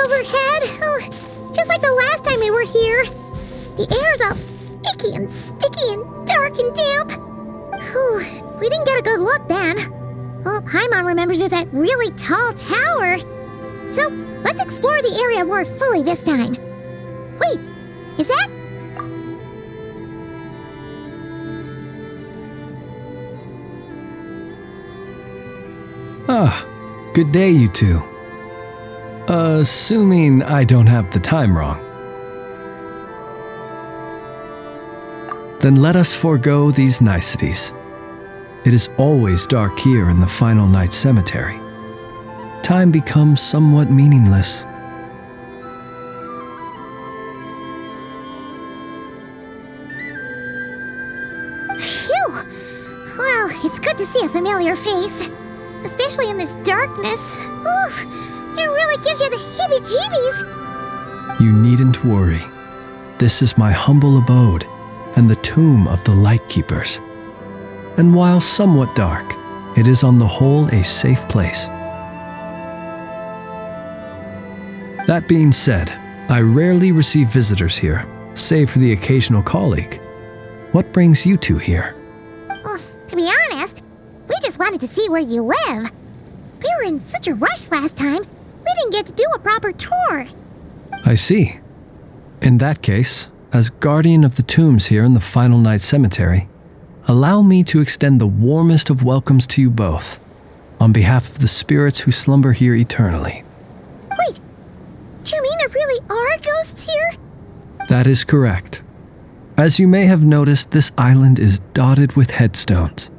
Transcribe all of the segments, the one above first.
overhead. Oh, just like the last time we were here. The air's all icky and sticky and dark and damp. Whew, we didn't get a good look then. Oh, Paimon remembers there's that really tall tower. So, let's explore the area more fully this time. Wait, is that... Ah, good day, you two. Assuming I don't have the time wrong. Then let us forego these niceties. It is always dark here in the final night cemetery. Time becomes somewhat meaningless. Phew! Well, it's good to see a familiar face. Especially in this darkness. Oof! It really gives you the heebie-jeebies! You needn't worry. This is my humble abode and the tomb of the Lightkeepers. And while somewhat dark, it is on the whole a safe place. That being said, I rarely receive visitors here, save for the occasional colleague. What brings you two here? Well, to be honest, we just wanted to see where you live. We were in such a rush last time, we didn't get to do a proper tour. I see. In that case, as guardian of the tombs here in the Final Night Cemetery, allow me to extend the warmest of welcomes to you both, on behalf of the spirits who slumber here eternally. Wait, do you mean there really are ghosts here? That is correct. As you may have noticed, this island is dotted with headstones.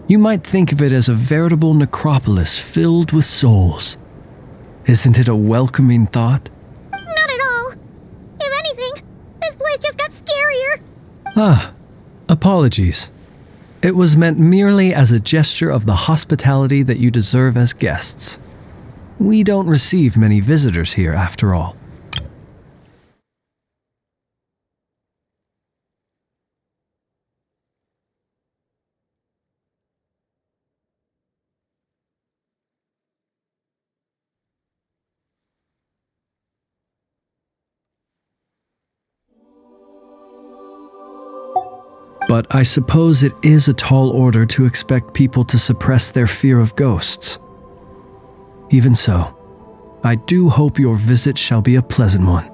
You might think of it as a veritable necropolis filled with souls. Isn't it a welcoming thought? Not at all. If anything, this place just got scarier. Ah, apologies. It was meant merely as a gesture of the hospitality that you deserve as guests. We don't receive many visitors here, after all. But I suppose it is a tall order to expect people to suppress their fear of ghosts. Even so, I do hope your visit shall be a pleasant one.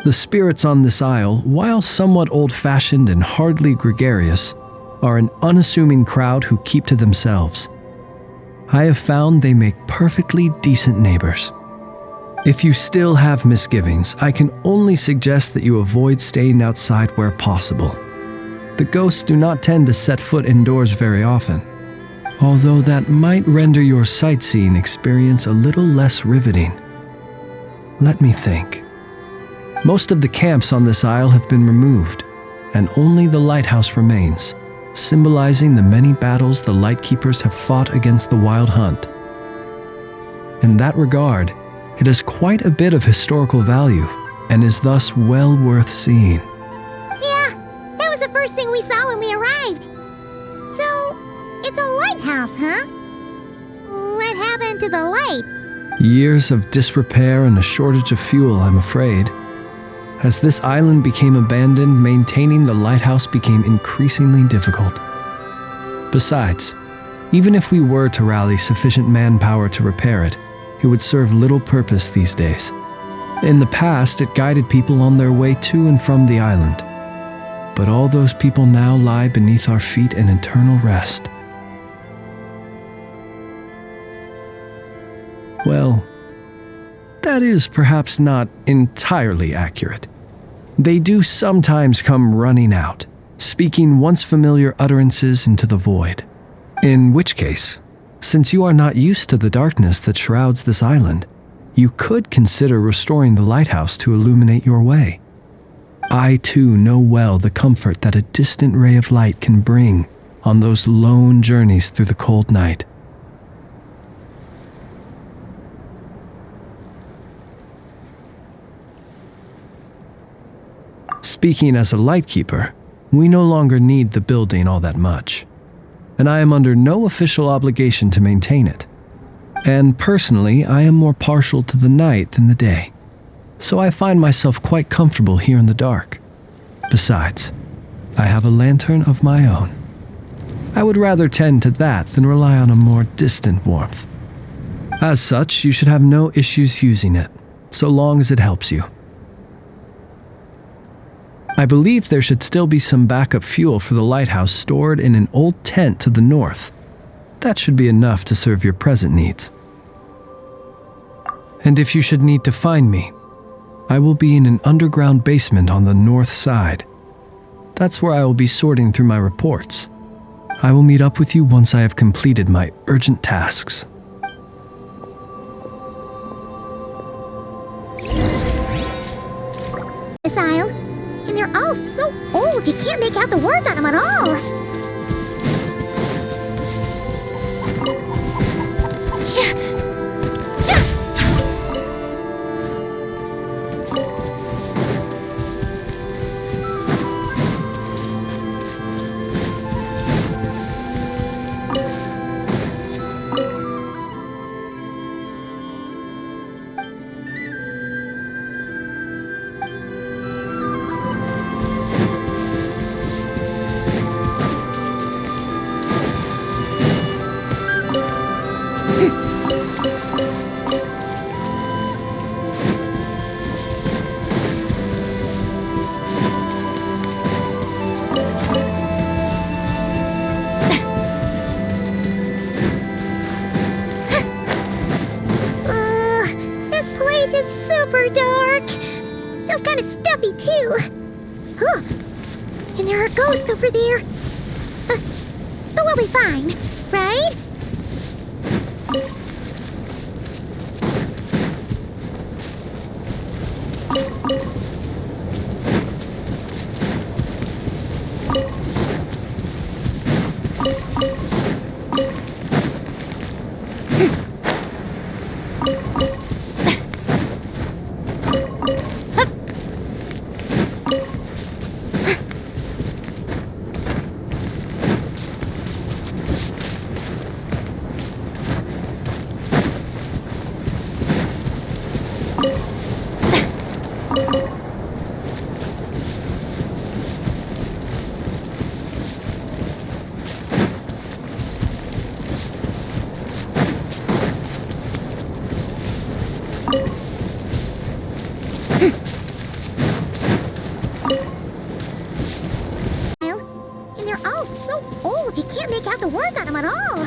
The spirits on this isle, while somewhat old-fashioned and hardly gregarious, are an unassuming crowd who keep to themselves. I have found they make perfectly decent neighbors. If you still have misgivings, I can only suggest that you avoid staying outside where possible. The ghosts do not tend to set foot indoors very often, although that might render your sightseeing experience a little less riveting. Let me think. Most of the camps on this isle have been removed, and only the lighthouse remains, symbolizing the many battles the Lightkeepers have fought against the Wild Hunt. In that regard, it has quite a bit of historical value, and is thus well worth seeing. First thing we saw when we arrived. So, it's a lighthouse, huh? What happened to the light? Years of disrepair and a shortage of fuel, I'm afraid. As this island became abandoned, maintaining the lighthouse became increasingly difficult. Besides, even if we were to rally sufficient manpower to repair it, it would serve little purpose these days. In the past, it guided people on their way to and from the island. But all those people now lie beneath our feet in eternal rest. Well, that is perhaps not entirely accurate. They do sometimes come running out, speaking once familiar utterances into the void. In which case, since you are not used to the darkness that shrouds this island, you could consider restoring the lighthouse to illuminate your way. I too know well the comfort that a distant ray of light can bring on those lone journeys through the cold night. Speaking as a Lightkeeper, we no longer need the building all that much, and I am under no official obligation to maintain it. And personally, I am more partial to the night than the day, so I find myself quite comfortable here in the dark. Besides, I have a lantern of my own. I would rather tend to that than rely on a more distant warmth. As such, you should have no issues using it, so long as it helps you. I believe there should still be some backup fuel for the lighthouse stored in an old tent to the north. That should be enough to serve your present needs. And if you should need to find me, I will be in an underground basement on the north side. That's where I will be sorting through my reports. I will meet up with you once I have completed my urgent tasks. Missile, and they're all so old you can't make out the words on them at all. Feels kind of stuffy, too. Huh. And there are ghosts over there. But we'll be fine, right? And they're all so old you can't make out the words on them at all.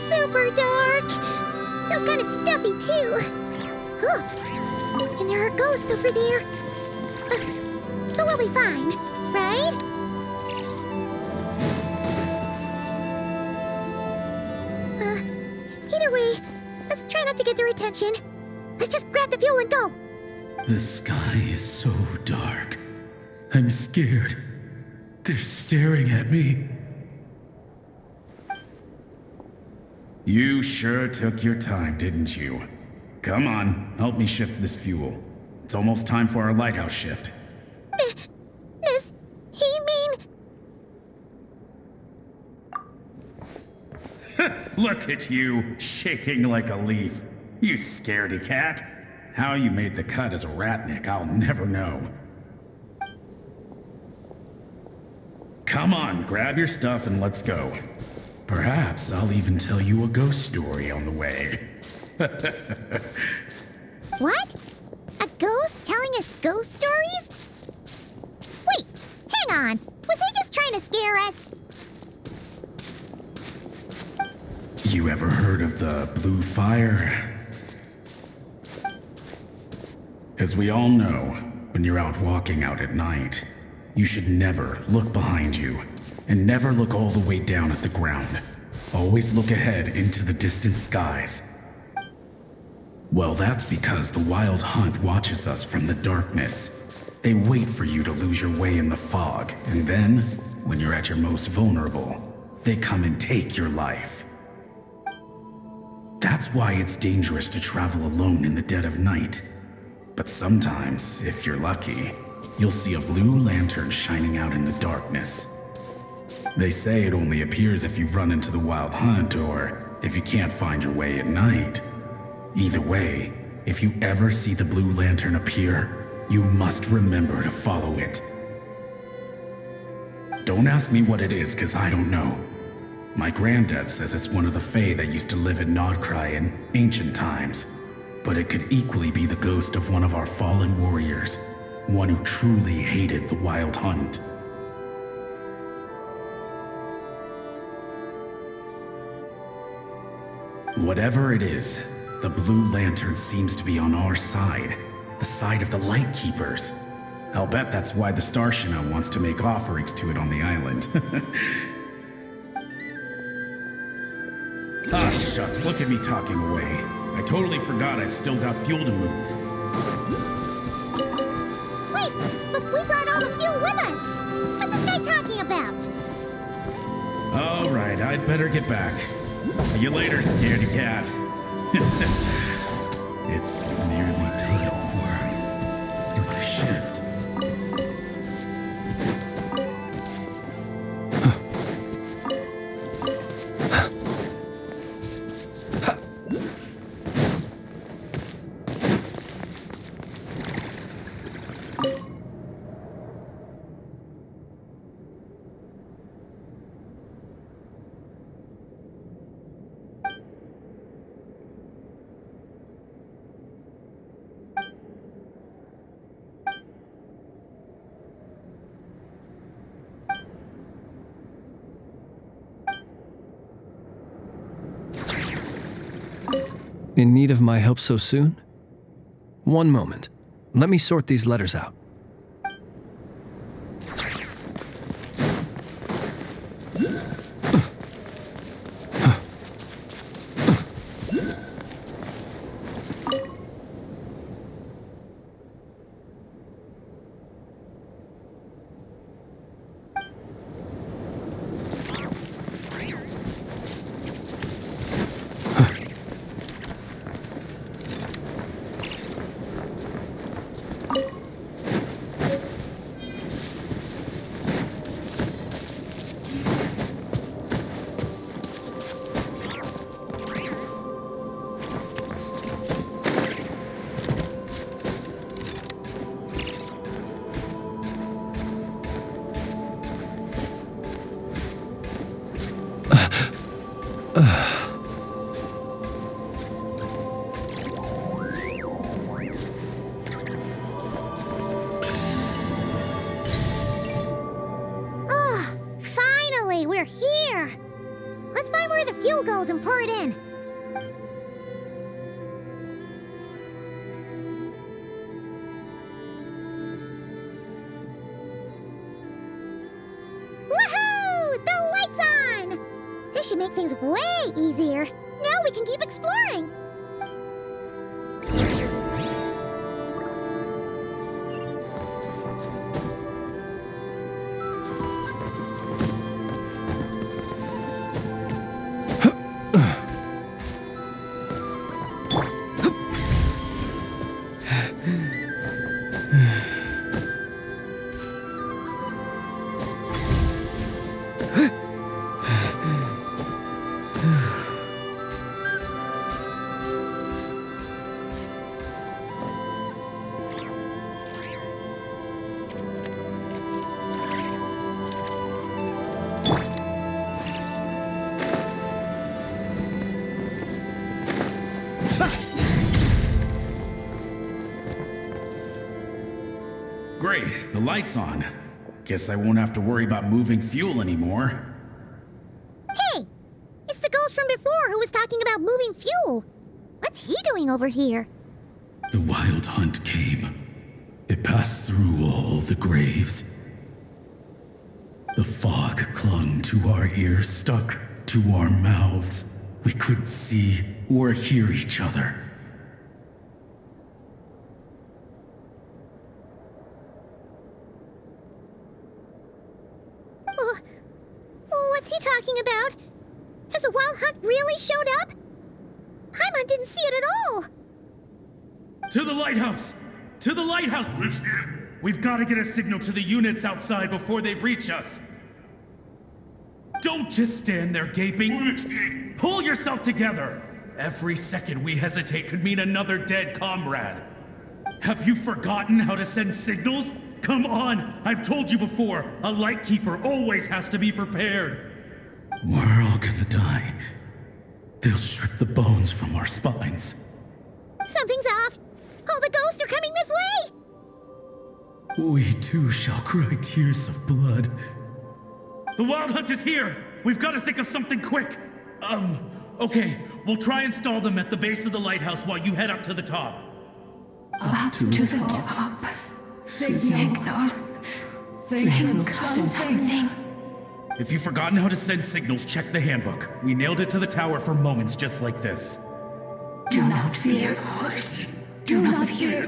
Super dark. Feels kind of stuffy, too. Huh. And there are ghosts over there. But we'll be fine, right? Either way, let's try not to get their attention. Let's just grab the fuel and go. The sky is so dark. I'm scared. They're staring at me. You sure took your time, didn't you? Come on, help me shift this fuel. It's almost time for our lighthouse shift. Does he mean... Look at you, shaking like a leaf. You scaredy cat. How you made the cut as a ratnik, I'll never know. Come on, grab your stuff and let's go. Perhaps I'll even tell you a ghost story on the way. What? A ghost telling us ghost stories? to scare us. You ever heard of the blue fire? As we all know, when you're out walking out at night, you should never look behind you, and never look all the way down at the ground. Always look ahead into the distant skies. Well, that's because the Wild Hunt watches us from the darkness. They wait for you to lose your way in the fog, and then, when you're at your most vulnerable, they come and take your life. That's why it's dangerous to travel alone in the dead of night. But sometimes, if you're lucky, you'll see a blue lantern shining out in the darkness. They say it only appears if you've run into the Wild Hunt or if you can't find your way at night. Either way, if you ever see the blue lantern appear, you must remember to follow it. Don't ask me what it is, 'cause I don't know. My granddad says it's one of the Fae that used to live in Nodcry in ancient times, but it could equally be the ghost of one of our fallen warriors, one who truly hated the Wild Hunt. Whatever it is, the blue lantern seems to be on our side, the side of the Light Keepers. I'll bet that's why the Starshina wants to make offerings to it on the island. Ah, shucks, look at me talking away. I totally forgot I've still got fuel to move. Wait, but we brought all the fuel with us. What's this guy talking about? All right, I'd better get back. See you later, scaredy cat. It's nearly time for my shift. In need of my help so soon? One moment. Let me sort these letters out. Finally, we're here. Let's find where the fuel goes and pour it in. Woohoo! The light's on! This should make things way easier. Now we can keep exploring. Great, the light's on. Guess I won't have to worry about moving fuel anymore. Hey! It's the ghost from before who was talking about moving fuel. What's he doing over here? The wild hunt came. It passed through all the graves. The fog clung to our ears, stuck to our mouths. We couldn't see or hear each other. What's he talking about? Has the wild hunt really showed up? Paimon didn't see it at all. To the lighthouse! To the lighthouse! We've got to get a signal to the units outside before they reach us. Don't just stand there gaping. Pull yourself together. Every second we hesitate could mean another dead comrade. Have you forgotten how to send signals? Come on! I've told you before, a lightkeeper always has to be prepared. We're all gonna die. They'll strip the bones from our spines. Something's off. All the ghosts are coming this way. We too shall cry tears of blood. The wild hunt is here! We've got to think of something quick! Okay, we'll try and stall them at the base of the lighthouse while you head up to the top. Up to the top. Signal. Think of something. If you've forgotten how to send signals, check the handbook. We nailed it to the tower for moments just like this. Do not fear. Do not fear.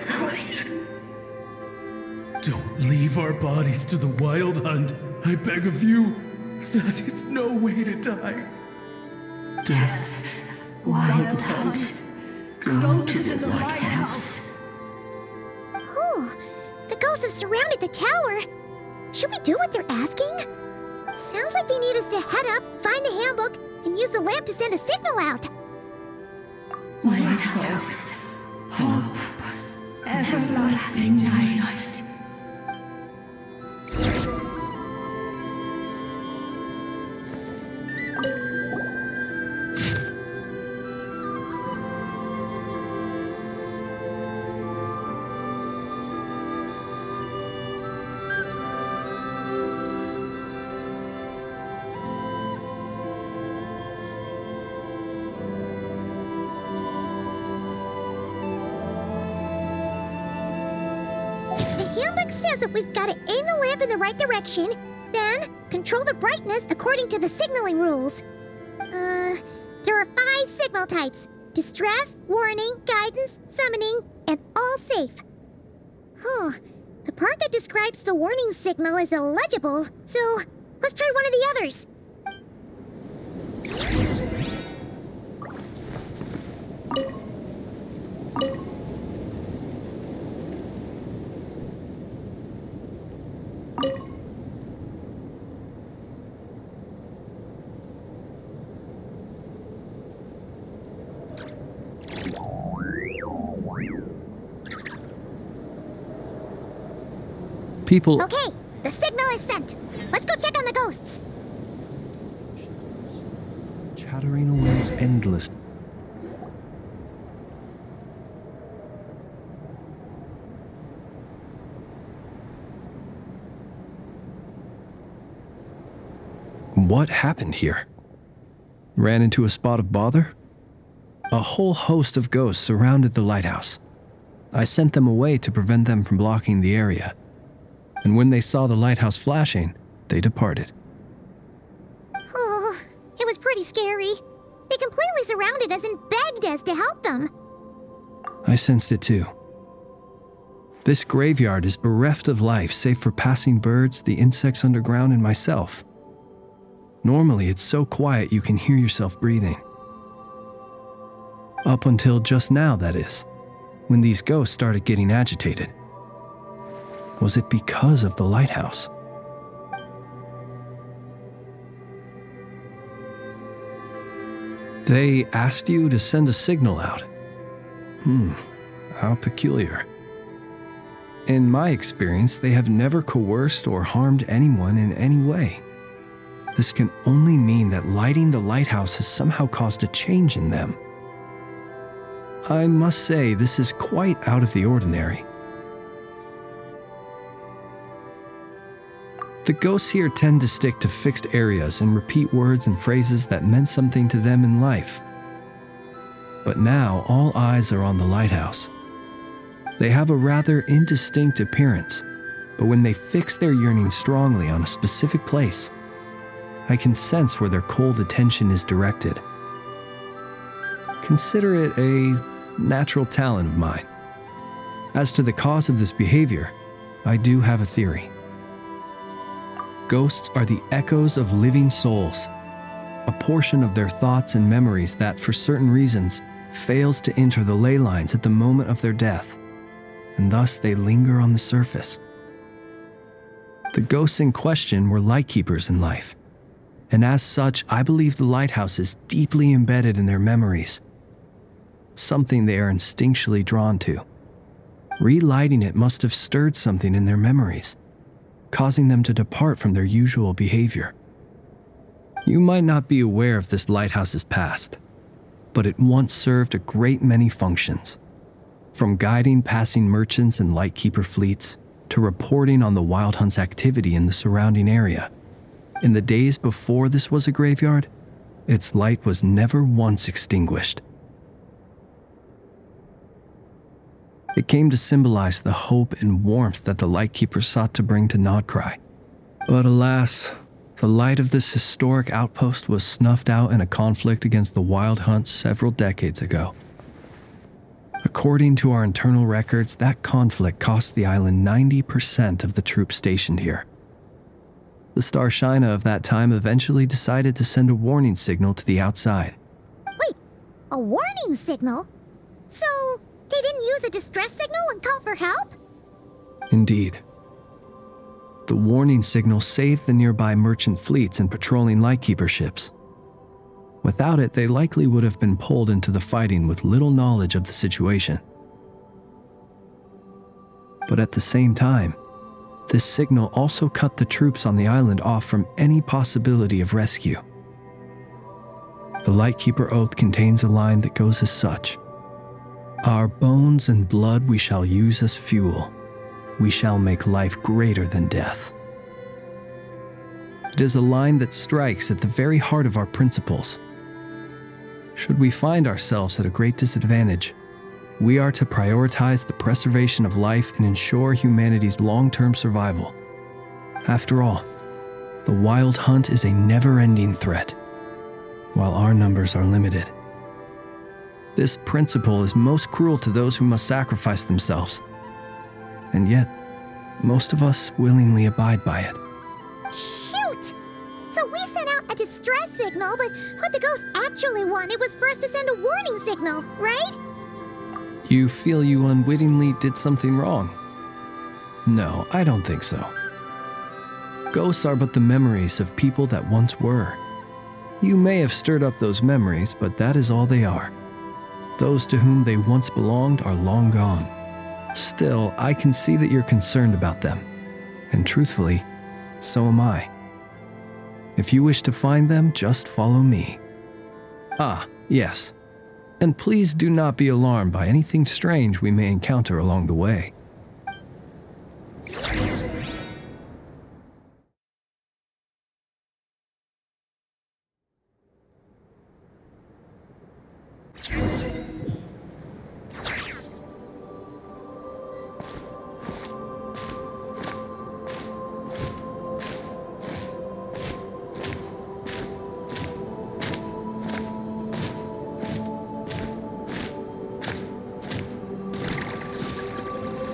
Don't leave our bodies to the wild hunt. I beg of you. That is no way to die. Death. Wild hunt. Go to the lighthouse. Oh, the ghosts have surrounded the tower. Should we do what they're asking? Sounds like they need us to head up, find the handbook, and use the lamp to send a signal out. Lighthouse. Hope. Everlasting night. The handbook says that we've got to aim the lamp in the right direction, then control the brightness according to the signaling rules. There are 5 signal types: distress, warning, guidance, summoning, and all safe. The part that describes the warning signal is illegible, so let's try one of the others. People. Okay, the signal is sent. Let's go check on the ghosts. Chattering away endless. What happened here? Ran into a spot of bother? A whole host of ghosts surrounded the lighthouse. I sent them away to prevent them from blocking the area. And when they saw the lighthouse flashing, they departed. Oh, it was pretty scary. They completely surrounded us and begged us to help them. I sensed it too. This graveyard is bereft of life save for passing birds, the insects underground, and myself. Normally, it's so quiet you can hear yourself breathing. Up until just now, that is, when these ghosts started getting agitated. Was it because of the lighthouse? They asked you to send a signal out. How peculiar. In my experience, they have never coerced or harmed anyone in any way. This can only mean that lighting the lighthouse has somehow caused a change in them. I must say, this is quite out of the ordinary. The ghosts here tend to stick to fixed areas and repeat words and phrases that meant something to them in life. But now all eyes are on the lighthouse. They have a rather indistinct appearance, but when they fix their yearning strongly on a specific place, I can sense where their cold attention is directed. Consider it a natural talent of mine. As to the cause of this behavior, I do have a theory. Ghosts are the echoes of living souls, a portion of their thoughts and memories that, for certain reasons, fails to enter the ley lines at the moment of their death, and thus they linger on the surface. The ghosts in question were lightkeepers in life, and as such, I believe the lighthouse is deeply embedded in their memories, something they are instinctually drawn to. Relighting it must have stirred something in their memories, causing them to depart from their usual behavior. You might not be aware of this lighthouse's past, but it once served a great many functions, from guiding passing merchants and lightkeeper fleets to reporting on the Wild Hunt's activity in the surrounding area. In the days before this was a graveyard, its light was never once extinguished. It came to symbolize the hope and warmth that the lightkeepers sought to bring to Nodcry. But alas, the light of this historic outpost was snuffed out in a conflict against the Wild Hunt several decades ago. According to our internal records, that conflict cost the island 90% of the troops stationed here. The Starshina of that time eventually decided to send a warning signal to the outside. Wait, a warning signal? So, they didn't use a distress signal and call for help? Indeed. The warning signal saved the nearby merchant fleets and patrolling lightkeeper ships. Without it, they likely would have been pulled into the fighting with little knowledge of the situation. But at the same time, this signal also cut the troops on the island off from any possibility of rescue. The Lightkeeper Oath contains a line that goes as such: "Our bones and blood we shall use as fuel. We shall make life greater than death." It is a line that strikes at the very heart of our principles. Should we find ourselves at a great disadvantage, we are to prioritize the preservation of life and ensure humanity's long-term survival. After all, the Wild Hunt is a never-ending threat, while our numbers are limited. This principle is most cruel to those who must sacrifice themselves, and yet, most of us willingly abide by it. Shoot! So we sent out a distress signal, but what the ghost actually wanted was for us to send a warning signal, right? You feel you unwittingly did something wrong? No, I don't think so. Ghosts are but the memories of people that once were. You may have stirred up those memories, but that is all they are. Those to whom they once belonged are long gone. Still, I can see that you're concerned about them. And truthfully, so am I. If you wish to find them, just follow me. Ah, yes. And please do not be alarmed by anything strange we may encounter along the way.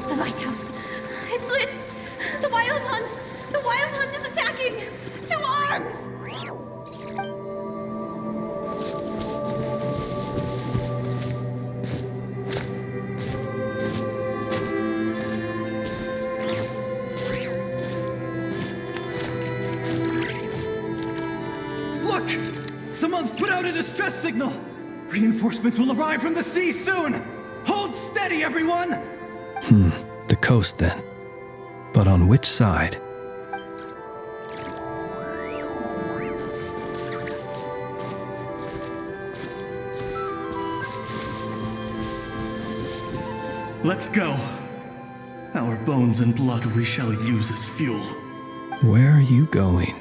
The lighthouse. It's lit. The Wild Hunt. The Wild Hunt is attacking. To arms! Look! Someone's put out a distress signal! Reinforcements will arrive from the sea soon! Hold steady, everyone! The coast then. But on which side? Let's go. Our bones and blood we shall use as fuel. Where are you going?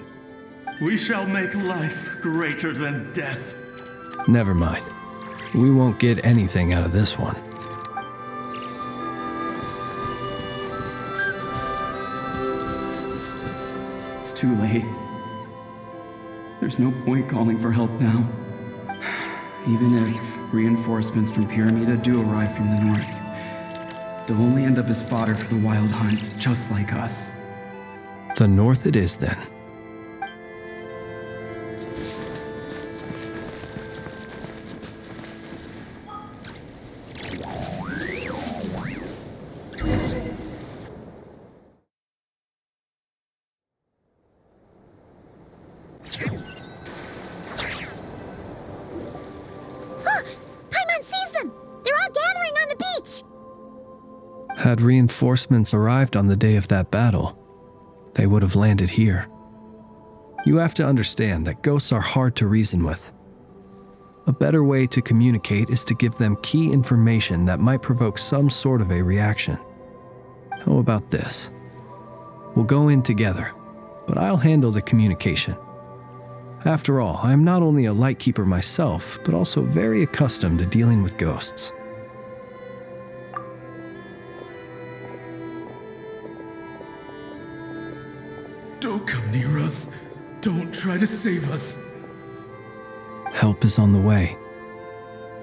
We shall make life greater than death. Never mind. We won't get anything out of this one. It's too late. There's no point calling for help now. Even if reinforcements from Pyramida do arrive from the north, they'll only end up as fodder for the Wild Hunt, just like us. The north it is then. Paimon sees them! They're all gathering on the beach! Had reinforcements arrived on the day of that battle, they would have landed here. You have to understand that ghosts are hard to reason with. A better way to communicate is to give them key information that might provoke some sort of a reaction. How about this? We'll go in together, but I'll handle the communication. After all, I am not only a lightkeeper myself, but also very accustomed to dealing with ghosts. Don't come near us. Don't try to save us. Help is on the way.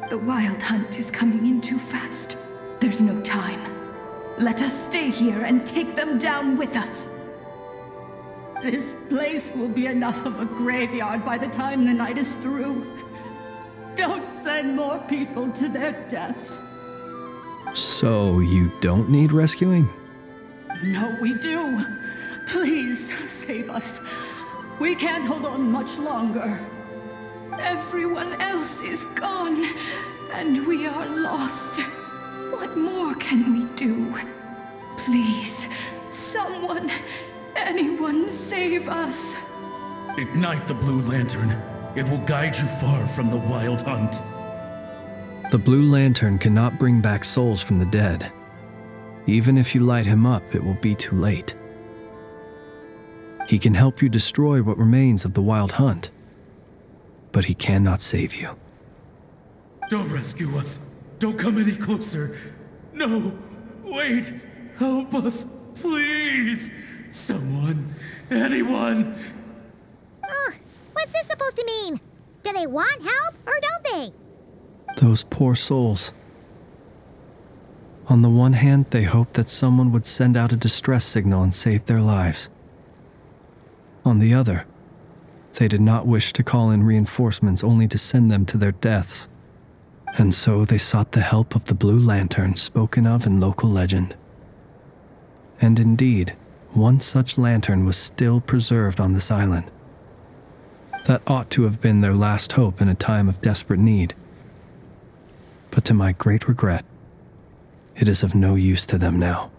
The Wild Hunt is coming in too fast. There's no time. Let us stay here and take them down with us. This place will be enough of a graveyard by the time the night is through. Don't send more people to their deaths. So you don't need rescuing? No, we do. Please, save us. We can't hold on much longer. Everyone else is gone, and we are lost. What more can we do? Please, someone, anyone save us. Ignite the blue lantern. It will guide you far from the Wild Hunt. The blue lantern cannot bring back souls from the dead. Even if you light him up, it will be too late. He can help you destroy what remains of the Wild Hunt, but he cannot save you. Don't rescue us. Don't come any closer. No, wait. Help us, please. Someone, anyone. What's this supposed to mean? Do they want help or don't they? Those poor souls. On the one hand, they hoped that someone would send out a distress signal and save their lives. On the other, they did not wish to call in reinforcements only to send them to their deaths. And so they sought the help of the blue lantern spoken of in local legend. And indeed, one such lantern was still preserved on this island. That ought to have been their last hope in a time of desperate need. But to my great regret, it is of no use to them now.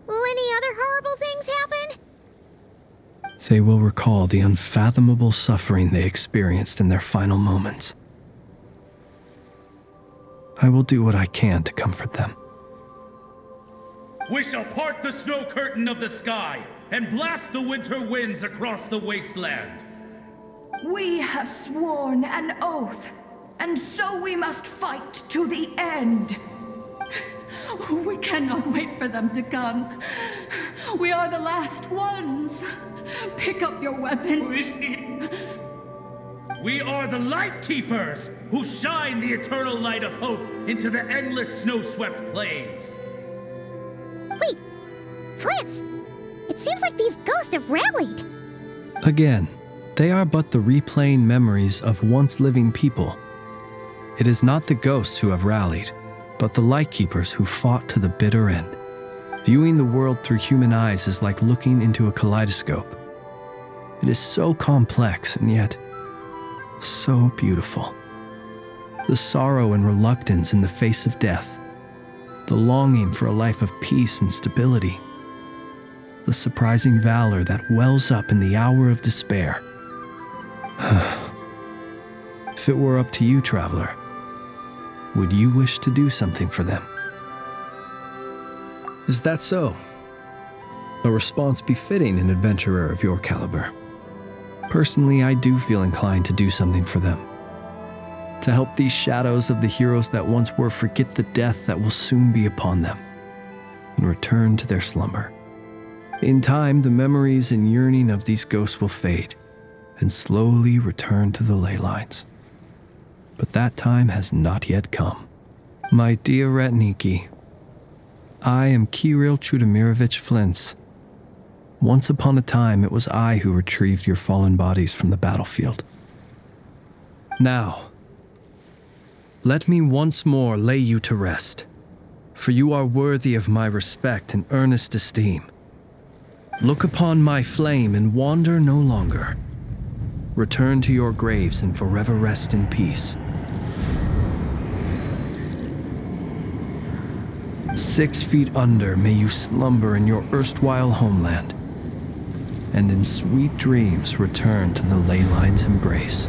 Will any other horrible things happen? They will recall the unfathomable suffering they experienced in their final moments. I will do what I can to comfort them. We shall part the snow curtain of the sky and blast the winter winds across the wasteland. We have sworn an oath, and so we must fight to the end. We cannot wait for them to come. We are the last ones. Pick up your weapon. We are the Light Keepers who shine the eternal light of hope into the endless snow-swept plains. Wait, Flint's! It seems like these ghosts have rallied. Again, they are but the replaying memories of once living people. It is not the ghosts who have rallied, but the Lightkeepers who fought to the bitter end. Viewing the world through human eyes is like looking into a kaleidoscope. It is so complex and yet so beautiful. The sorrow and reluctance in the face of death, the longing for a life of peace and stability, the surprising valor that wells up in the hour of despair. If it were up to you, traveler, would you wish to do something for them? Is that so? A response befitting an adventurer of your caliber. Personally, I do feel inclined to do something for them. To help these shadows of the heroes that once were forget the death that will soon be upon them, and return to their slumber. In time, the memories and yearning of these ghosts will fade, and slowly return to the ley lines. But that time has not yet come. My dear Ratniki, I am Kirill Chudamirovich Flins. Once upon a time, it was I who retrieved your fallen bodies from the battlefield. Now, let me once more lay you to rest, for you are worthy of my respect and earnest esteem. Look upon my flame and wander no longer. Return to your graves and forever rest in peace. 6 feet under may you slumber in your erstwhile homeland, and in sweet dreams return to the ley line's embrace.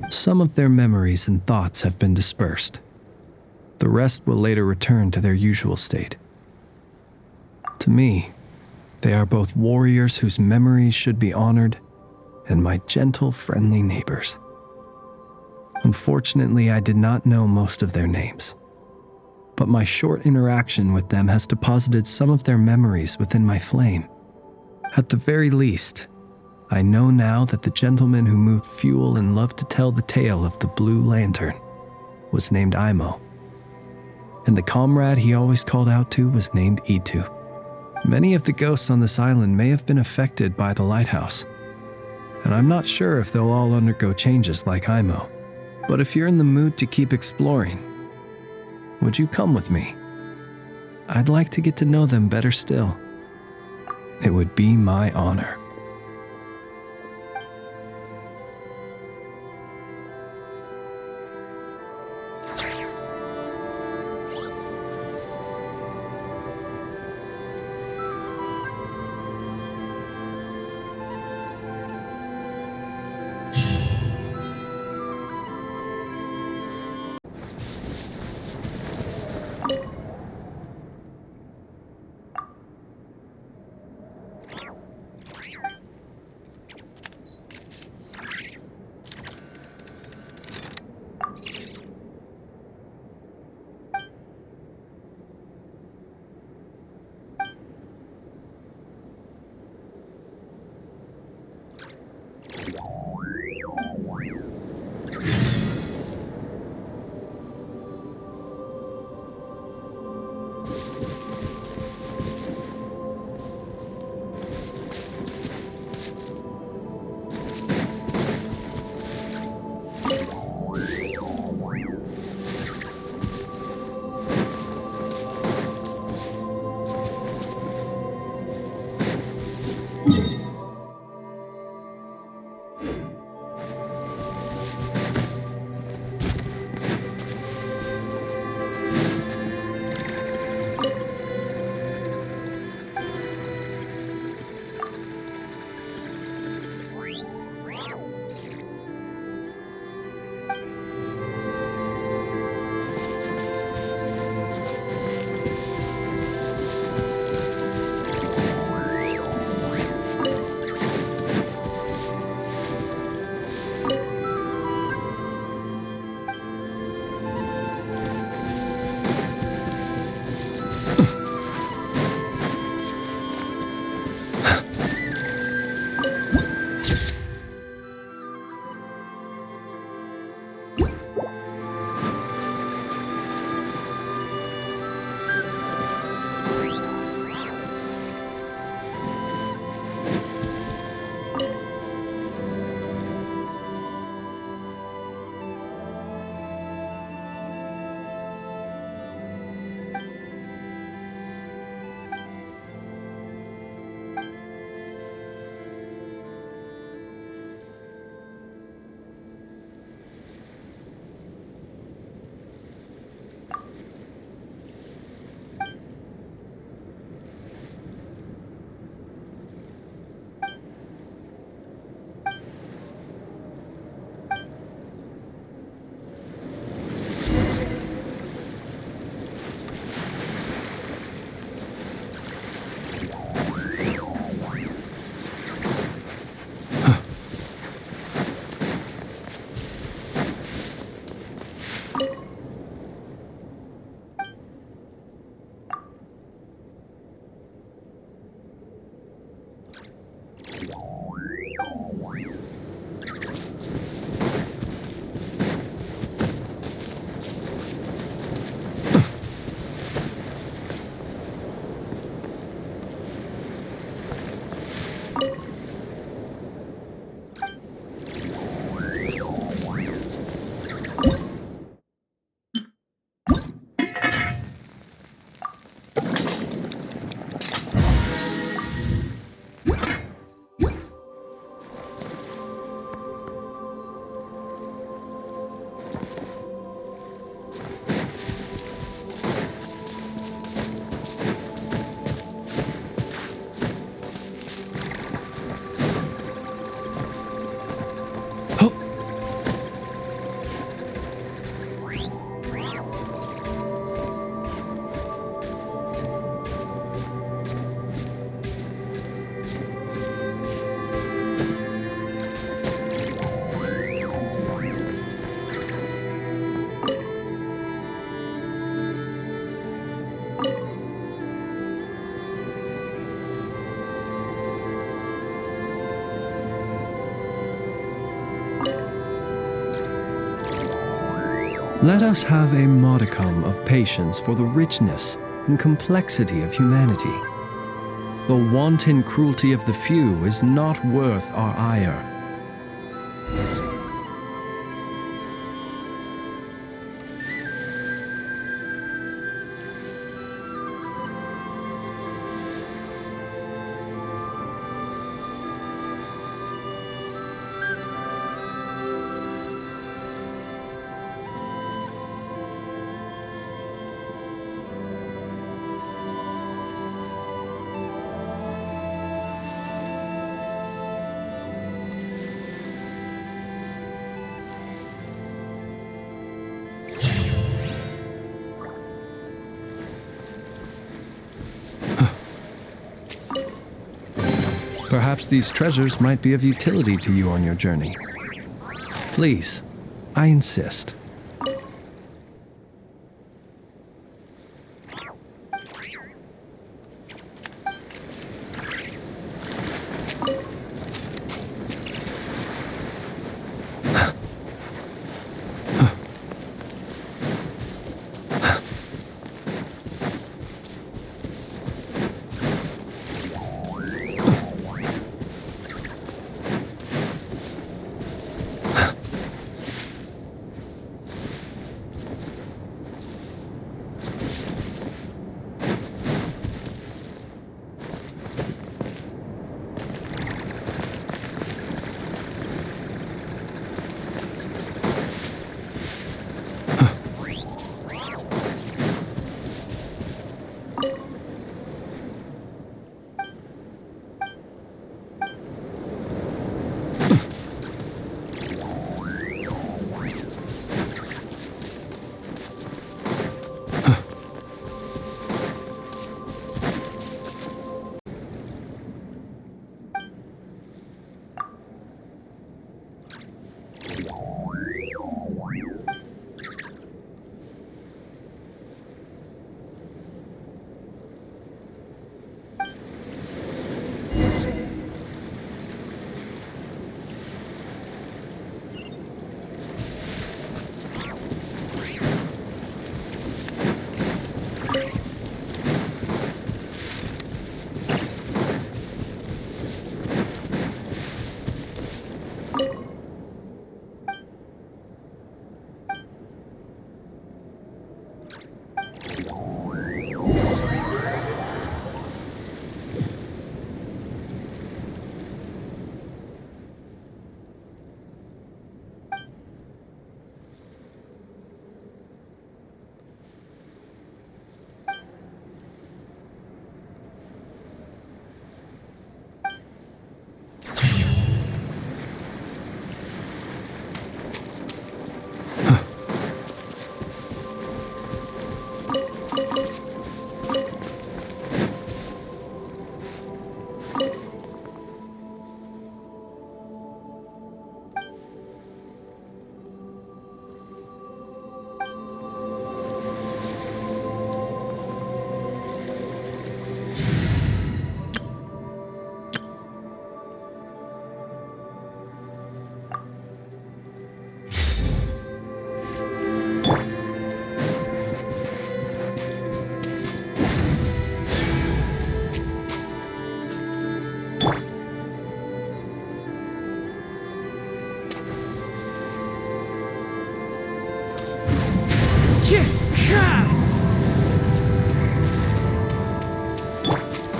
Some of their memories and thoughts have been dispersed. The rest will later return to their usual state. To me, they are both warriors whose memories should be honored and my gentle, friendly neighbors. Unfortunately, I did not know most of their names, but my short interaction with them has deposited some of their memories within my flame. At the very least, I know now that the gentleman who moved fuel and loved to tell the tale of the Blue Lantern was named Imo, and the comrade he always called out to was named Itu. Many of the ghosts on this island may have been affected by the lighthouse, and I'm not sure if they'll all undergo changes like Imo. But if you're in the mood to keep exploring, would you come with me? I'd like to get to know them better still. It would be my honor. Let us have a modicum of patience for the richness and complexity of humanity. The wanton cruelty of the few is not worth our ire. Perhaps these treasures might be of utility to you on your journey. Please, I insist.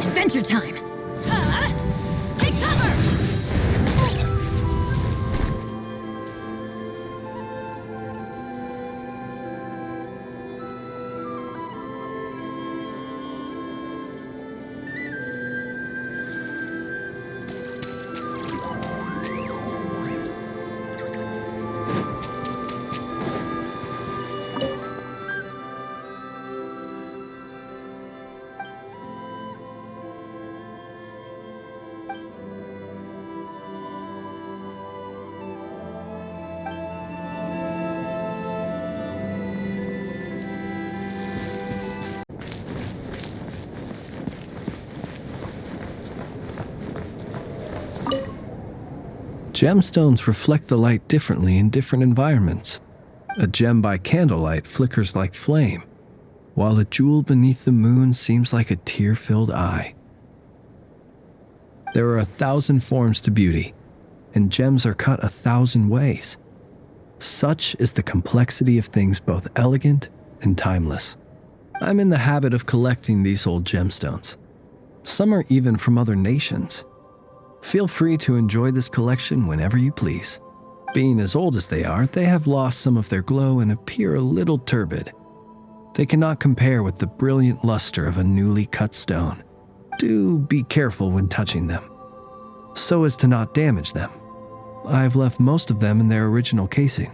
Adventure time! Take cover! Gemstones reflect the light differently in different environments. A gem by candlelight flickers like flame, while a jewel beneath the moon seems like a tear-filled eye. There are 1,000 forms to beauty, and gems are cut 1,000 ways. Such is the complexity of things both elegant and timeless. I'm in the habit of collecting these old gemstones. Some are even from other nations. Feel free to enjoy this collection whenever you please. Being as old as they are, they have lost some of their glow and appear a little turbid. They cannot compare with the brilliant luster of a newly cut stone. Do be careful when touching them, so as to not damage them. I've left most of them in their original casing.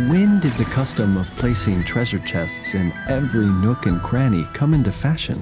When did the custom of placing treasure chests in every nook and cranny come into fashion?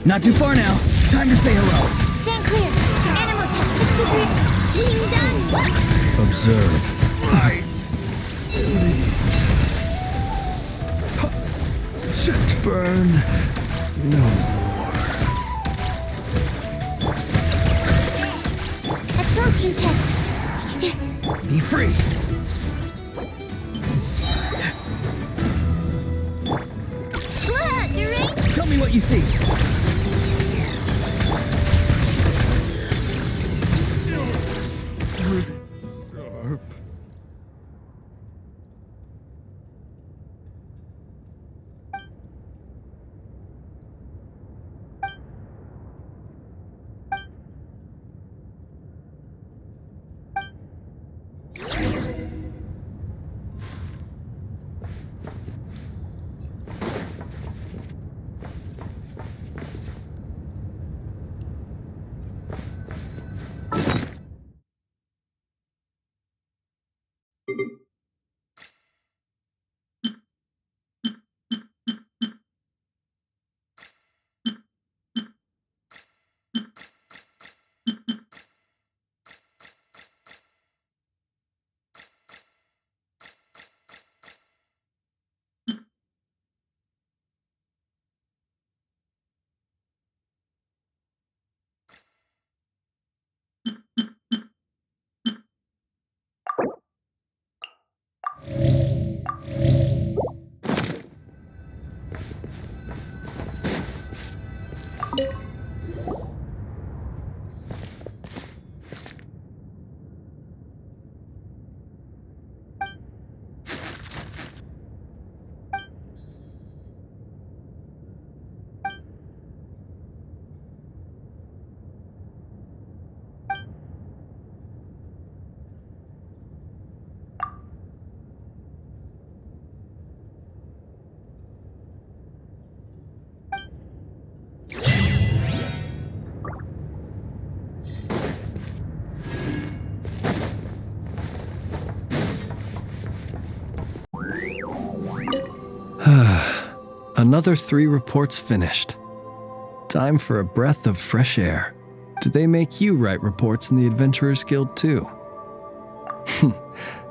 Not too far now. Time to say hello. Stand clear. Animal test 63. Being done. Observe. Burn. No more. Absorption test. Be free. Look, right? Tell me what you see. Another 3 reports finished. Time for a breath of fresh air. Do they make you write reports in the Adventurers Guild too?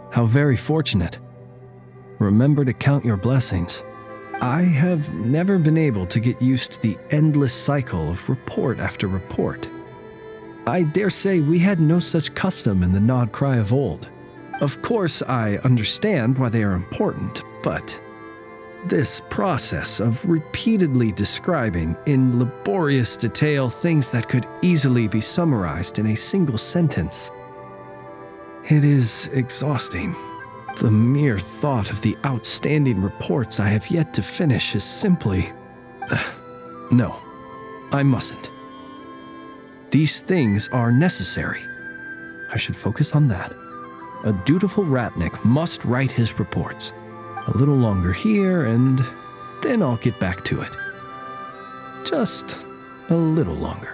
How very fortunate. Remember to count your blessings. I have never been able to get used to the endless cycle of report after report. I dare say we had no such custom in the Nod Cry of old. Of course, I understand why they are important, but this process of repeatedly describing in laborious detail things that could easily be summarized in a single sentence, it is exhausting. The mere thought of the outstanding reports I have yet to finish is simply... no, I mustn't. These things are necessary. I should focus on that. A dutiful Ratnik must write his reports. A little longer here, and then I'll get back to it. Just a little longer.